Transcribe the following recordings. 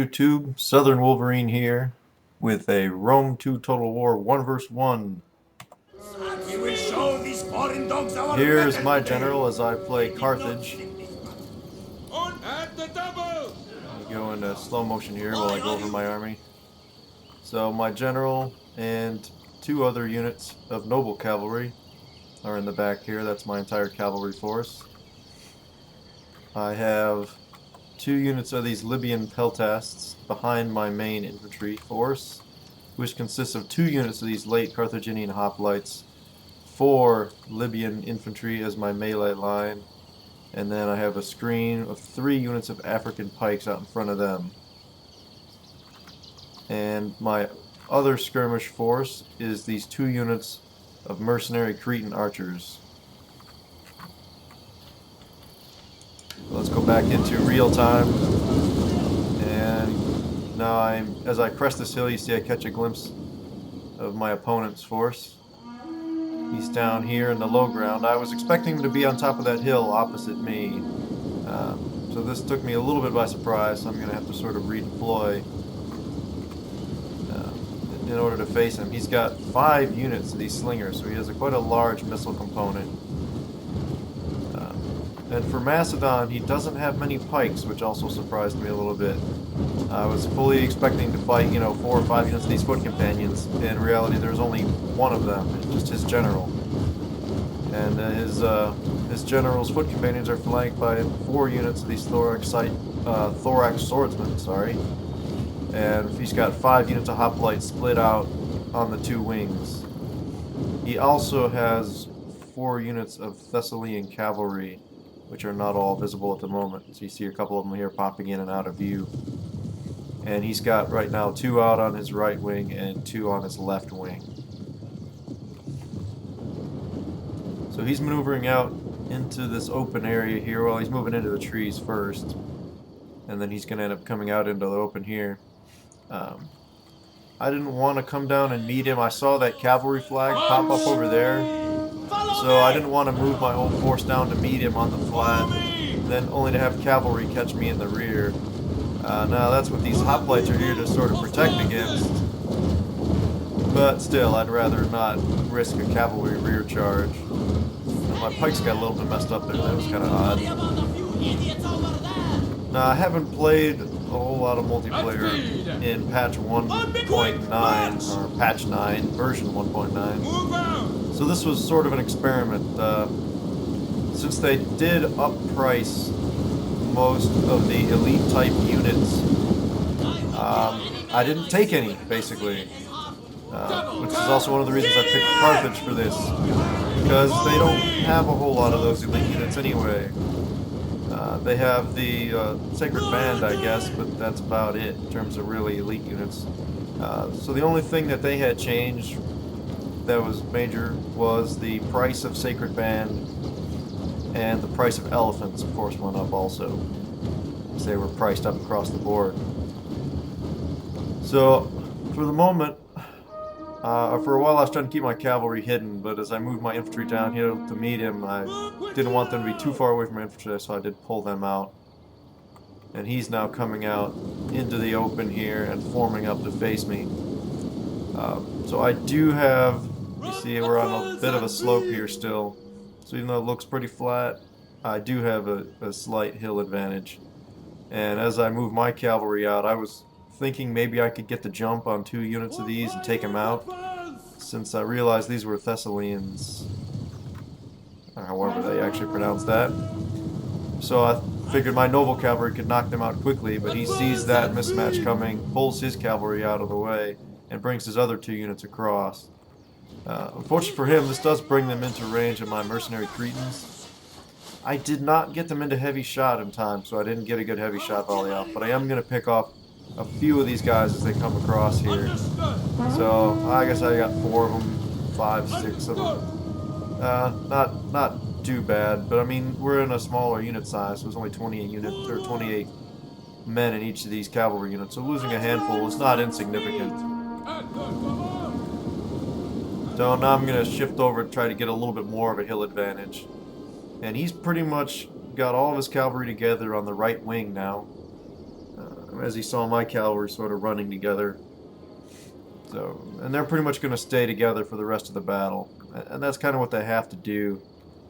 YouTube, Southern Wolverine here with a Rome 2 Total War 1 vs 1. We will show these foreign dogs our Here's mettle my today. general as I play Carthage. On at the double! Let me go into slow motion here while I go over my army. So my general and two other units of noble cavalry are in the back here. That's my entire cavalry force. I have two units of these Libyan peltasts behind my main infantry force, which consists of two units of these late Carthaginian hoplites, four Libyan infantry as my melee line, and then I have a screen of three units of African pikes out in front of them. And my other skirmish force is these two units of mercenary Cretan archers. Let's go back into real time. And now as I crest this hill, you see I catch a glimpse of my opponent's force. He's down here in the low ground. I was expecting him to be on top of that hill opposite me. So this took me a little bit by surprise, so I'm going to have to sort of redeploy in order to face him. He's got 5 units of these slingers, so he has quite a large missile component. And for Macedon, he doesn't have many pikes, which also surprised me a little bit. I was fully expecting to fight, 4 or 5 units of these foot companions. In reality, there's only one of them, just his general. And his general's foot companions are flanked by 4 units of these thorax swordsmen, and he's got 5 units of hoplites split out on the 2 wings. He also has 4 units of Thessalian cavalry, which are not all visible at the moment. So you see a couple of them here popping in and out of view. And he's got right now 2 out on his right wing and 2 on his left wing. So he's maneuvering out into this open area here. Well, he's moving into the trees first, and then he's going to end up coming out into the open here. I didn't want to come down and meet him. I saw that cavalry flag pop up over there, so I didn't want to move my whole force down to meet him on the flat, then only to have cavalry catch me in the rear. Now that's what these hoplites are here to sort of protect against, but still, I'd rather not risk a cavalry rear charge. My pikes got a little bit messed up there. That was kind of odd. Now, I haven't played a whole lot of multiplayer in patch 1.9, or patch 9, version 1.9. So this was sort of an experiment. Since they did up price most of the elite type units, I didn't take any, basically. Which is also one of the reasons I picked Carthage for this, because they don't have a whole lot of those elite units anyway. They have the Sacred Band, I guess, but that's about it in terms of really elite units. So the only thing that they had changed that was major was the price of Sacred Band, and the price of elephants, of course, went up also, as they were priced up across the board. So, for the moment, for a while I was trying to keep my cavalry hidden, but as I moved my infantry down here to meet him, I didn't want them to be too far away from my infantry, so I did pull them out. And he's now coming out into the open here and forming up to face me. So I do have, you see we're on a bit of a slope here still, so even though it looks pretty flat, I do have a slight hill advantage. And as I move my cavalry out, I was thinking maybe I could get the jump on 2 units of these and take them out, since I realized these were Thessalians, however they actually pronounce that. So I figured my noble cavalry could knock them out quickly, but he sees that mismatch coming, pulls his cavalry out of the way, and brings his other 2 units across. Unfortunately for him, this does bring them into range of my mercenary Cretans. I did not get them into heavy shot in time, so I didn't get a good heavy shot volley off, but I am going to pick off a few of these guys as they come across here. So I guess I got 4 of them, 5, 6 of them. Not too bad, but I mean we're in a smaller unit size, so there's only 28 units or 28 men in each of these cavalry units. So losing a handful is not insignificant. So now I'm going to shift over and try to get a little bit more of a hill advantage. And he's pretty much got all of his cavalry together on the right wing now. as he saw my cavalry sort of running together. So, and they're pretty much going to stay together for the rest of the battle. And that's kind of what they have to do.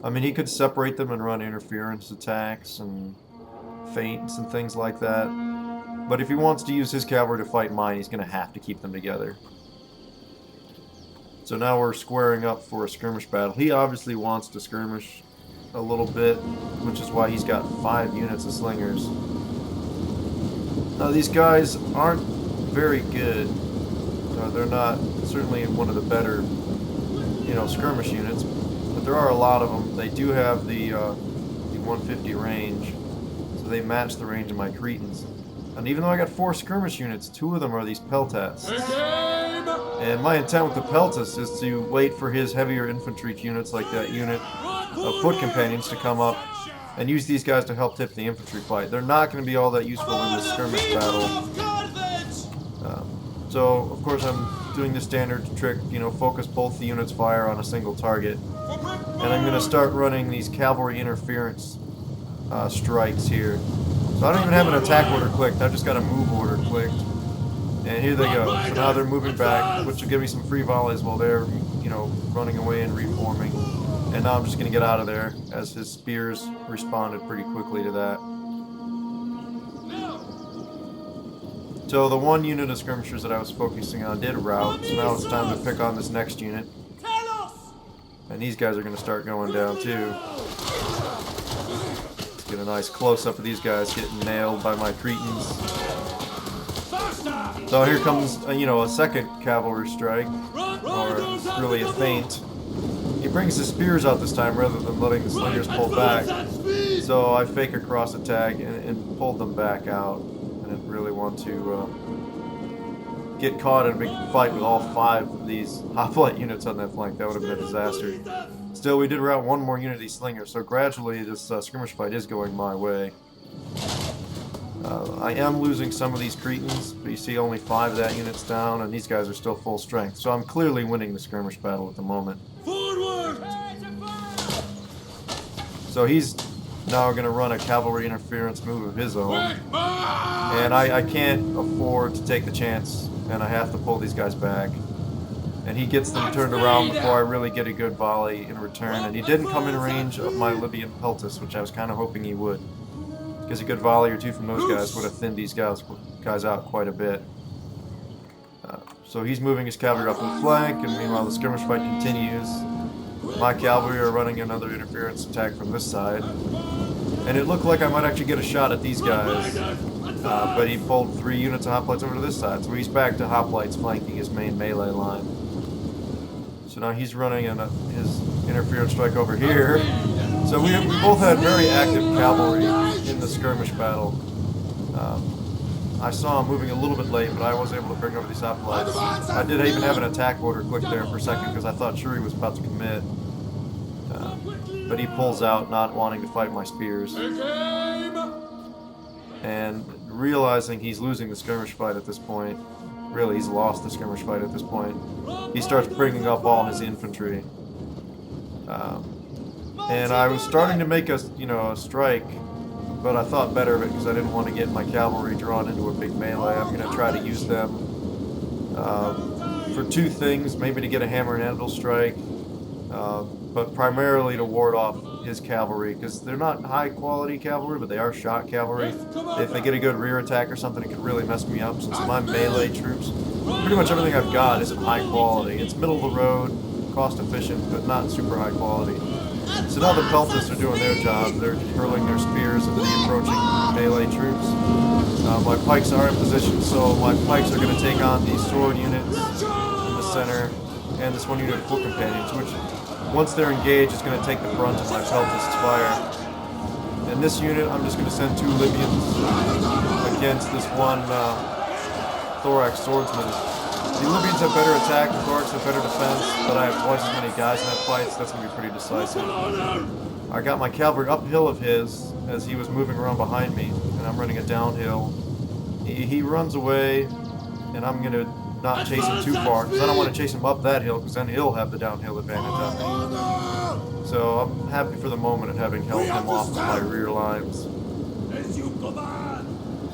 I mean, he could separate them and run interference attacks and feints and things like that. But if he wants to use his cavalry to fight mine, he's going to have to keep them together. So now we're squaring up for a skirmish battle. He obviously wants to skirmish a little bit, which is why he's got 5 units of slingers. Now these guys aren't very good. They're not certainly one of the better, skirmish units, but there are a lot of them. They do have the 150 range, so they match the range of my Cretans. And even though I got 4 skirmish units, 2 of them are these peltasts. And my intent with the peltasts is to wait for his heavier infantry units, like that unit of foot companions, to come up and use these guys to help tip the infantry fight. They're not going to be all that useful in this skirmish battle. So, of course, I'm doing the standard trick, focus both the units' fire on a single target. And I'm going to start running these cavalry interference strikes here. So I don't even have an attack order clicked, I've just got a move order clicked. And here they go. So now they're moving back, which will give me some free volleys while they're, running away and reforming. And now I'm just going to get out of there, as his spears responded pretty quickly to that. So the one unit of skirmishers that I was focusing on did rout, so now it's time to pick on this next unit. And these guys are going to start going down too. Let's get a nice close-up of these guys getting nailed by my Cretans. So here comes, a second cavalry strike, or really a feint. He brings his spears out this time rather than letting the slingers pull back. So I fake a cross attack and pulled them back out. I didn't really want to get caught in a big fight with all 5 of these hoplite units on that flank. That would have been a disaster. Still, we did rout 1 more unit of these slingers, so gradually this skirmish fight is going my way. I am losing some of these Cretans, but you see only 5 of that unit's down, and these guys are still full strength. So I'm clearly winning the skirmish battle at the moment. Forward! So he's now going to run a cavalry interference move of his own. And I can't afford to take the chance, and I have to pull these guys back. And he gets them turned around before I really get a good volley in return. And he didn't come in range of my Libyan peltasts, which I was kind of hoping he would. Because a good volley or 2 from those guys would have thinned these guys out quite a bit. So he's moving his cavalry up the flank, and meanwhile the skirmish fight continues. My cavalry are running another interference attack from this side. And it looked like I might actually get a shot at these guys. But he pulled 3 units of hoplites over to this side, so he's back to hoplites flanking his main melee line. So now he's running his interference strike over here. So we both had very active cavalry in the skirmish battle. I saw him moving a little bit late, but I was able to bring over these hoplites. I did even have an attack order clicked there for a second because I thought Shuri was about to commit. But he pulls out, not wanting to fight my spears. And realizing he's losing the skirmish fight at this point, really he's lost the skirmish fight at this point, he starts bringing up all his infantry. And I was starting to make a strike, but I thought better of it because I didn't want to get my cavalry drawn into a big melee. I'm going to try to use them for 2 things, maybe to get a hammer and anvil strike, but primarily to ward off his cavalry, because they're not high quality cavalry, but they are shot cavalry. If they get a good rear attack or something, it could really mess me up, since my melee troops, pretty much everything I've got isn't high quality. It's middle of the road, cost efficient, but not super high quality. So now the peltasts are doing their job. They're hurling their spears into the approaching melee troops. My pikes are in position, so my pikes are going to take on these sword units in the center, and this 1 unit of foot companions, which, once they're engaged, is going to take the brunt of my peltast's fire. And this unit, I'm just going to send 2 Libyans against this 1 thorax swordsman. The Libyans have better attack, the thorax have better defense, but I have twice as many guys in that fight, so that's going to be pretty decisive. I got my cavalry uphill of his as he was moving around behind me, and I'm running a downhill. He runs away, and I'm going to not chase him too far, because I don't want to chase him up that hill, because then he'll have the downhill advantage on me. So I'm happy for the moment at having held him off of my rear lines.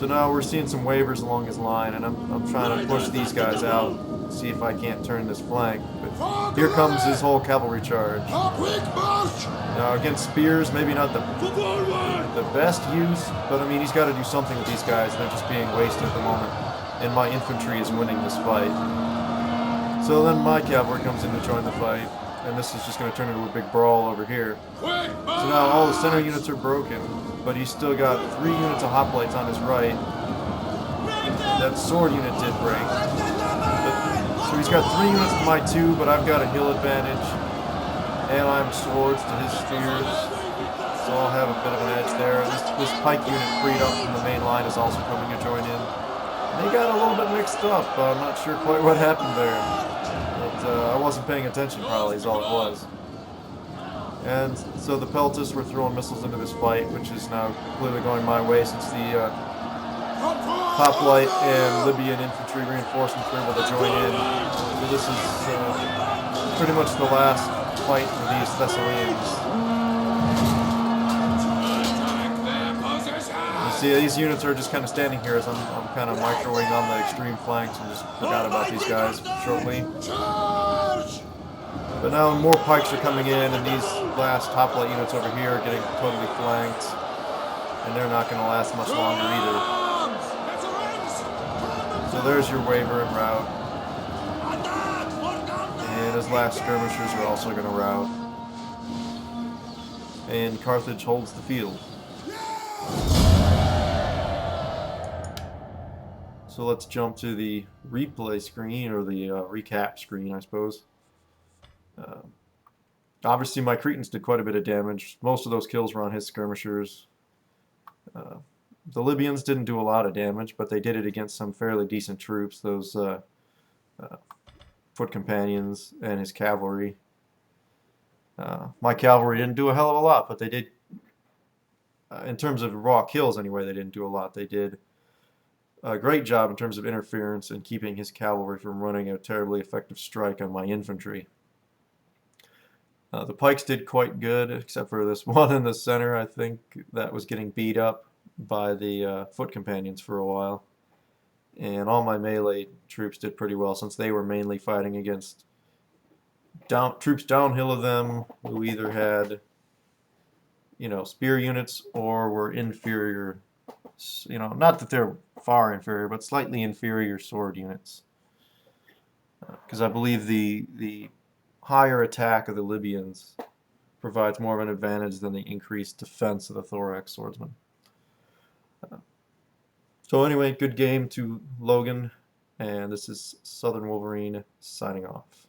So now we're seeing some waivers along his line, and I'm trying to push these guys out, see if I can't turn this flank. But here comes his whole cavalry charge. Now against spears, maybe not the best use, but I mean he's got to do something with these guys. They're just being wasted at the moment, and my infantry is winning this fight. So then my cavalry comes in to join the fight, and this is just going to turn into a big brawl over here. So now all the center units are broken, but he's still got 3 units of hoplites on his right. That sword unit did break. So he's got 3 units to my 2, but I've got a hill advantage, and I'm swords to his spears, so I'll have a bit of an edge there. This pike unit freed up from the main line is also coming to join in. They got a little bit mixed up. I'm not sure quite what happened there. But I wasn't paying attention, probably, is all it was. And so the Peltists were throwing missiles into this fight, which is now clearly going my way since the hoplite and Libyan infantry reinforcements were able to join in. So this is pretty much the last fight for these Thessalians. See, these units are just kind of standing here as I'm kind of microwaving on the extreme flanks and just forgot about these guys shortly. But now more pikes are coming in, and these last hoplite units over here are getting totally flanked, and they're not going to last much longer either. So there's your waver en route. And his last skirmishers are also going to rout. And Carthage holds the field. So let's jump to the replay screen, or the recap screen, I suppose. Obviously my Cretans did quite a bit of damage. Most of those kills were on his skirmishers. The Libyans didn't do a lot of damage, but they did it against some fairly decent troops, those foot companions and his cavalry. My cavalry didn't do a hell of a lot, but they did, in terms of raw kills anyway, they didn't do a lot. They did a great job in terms of interference and keeping his cavalry from running a terribly effective strike on my infantry. The pikes did quite good, except for this one in the center. I think that was getting beat up by the foot companions for a while. And all my melee troops did pretty well, since they were mainly fighting against troops downhill of them who either had, spear units or were inferior, not that they're far inferior, but slightly inferior sword units. Because I believe the higher attack of the Libyans provides more of an advantage than the increased defense of the thorax swordsman. So anyway, good game to Logan, and this is Southern Wolverine signing off.